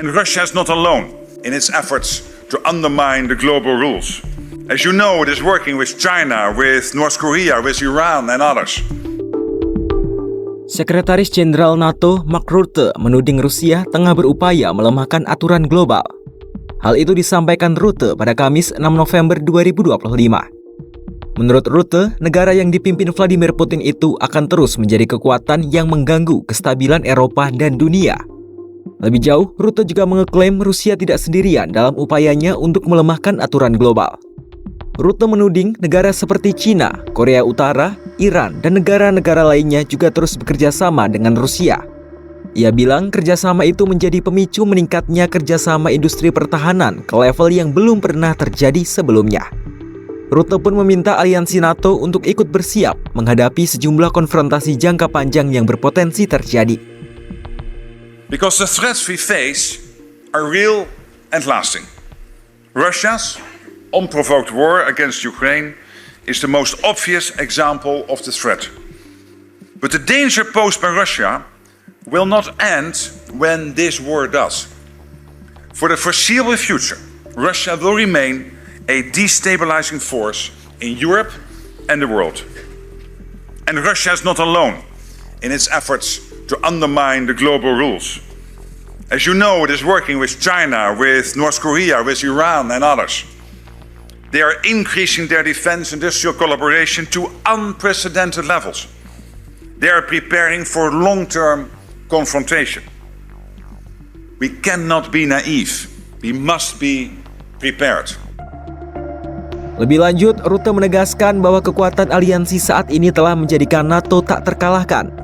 And Russia is not alone in its efforts to undermine the global rules. As you know, it is working with China, with North Korea, with Iran and others. Sekretaris Jenderal NATO Mark Rutte menuding Rusia tengah berupaya melemahkan aturan global. Hal itu disampaikan Rutte pada Kamis 6 November 2025. Menurut Rutte, negara yang dipimpin Vladimir Putin itu akan terus menjadi kekuatan yang mengganggu kestabilan Eropa dan dunia. Lebih jauh, Rutte juga mengeklaim Rusia tidak sendirian dalam upayanya untuk melemahkan aturan global. Rutte menuding negara seperti China, Korea Utara, Iran, dan negara-negara lainnya juga terus bekerja sama dengan Rusia. Ia bilang kerjasama itu menjadi pemicu meningkatnya kerjasama industri pertahanan ke level yang belum pernah terjadi sebelumnya. Rutte pun meminta aliansi NATO untuk ikut bersiap menghadapi sejumlah konfrontasi jangka panjang yang berpotensi terjadi. Because the threats we face are real and lasting. Russia's unprovoked war against Ukraine is the most obvious example of the threat. But the danger posed by Russia will not end when this war does. For the foreseeable future, Russia will remain a destabilizing force in Europe and the world. And Russia is not alone in its efforts to undermine the global rules. As you know, it is working with China, with North Korea, with Iran and others. They are increasing their defense industrial collaboration to unprecedented levels. They are preparing for long-term confrontation. We cannot be naive. We must be prepared. Lebih lanjut, Rutte menegaskan bahwa kekuatan aliansi saat ini telah menjadikan NATO tak terkalahkan.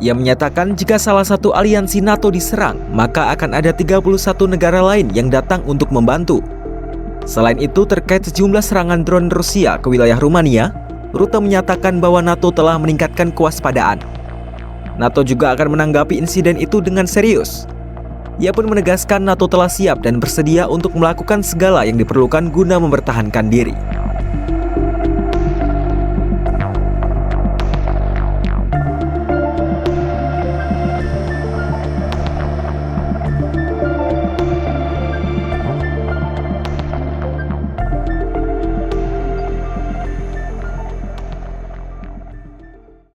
Ia menyatakan jika salah satu aliansi NATO diserang, maka akan ada 31 negara lain yang datang untuk membantu. Selain itu, terkait sejumlah serangan drone Rusia ke wilayah Rumania, Rutte menyatakan bahwa NATO telah meningkatkan kewaspadaan. NATO juga akan menanggapi insiden itu dengan serius. Ia pun menegaskan NATO telah siap dan bersedia untuk melakukan segala yang diperlukan guna mempertahankan diri.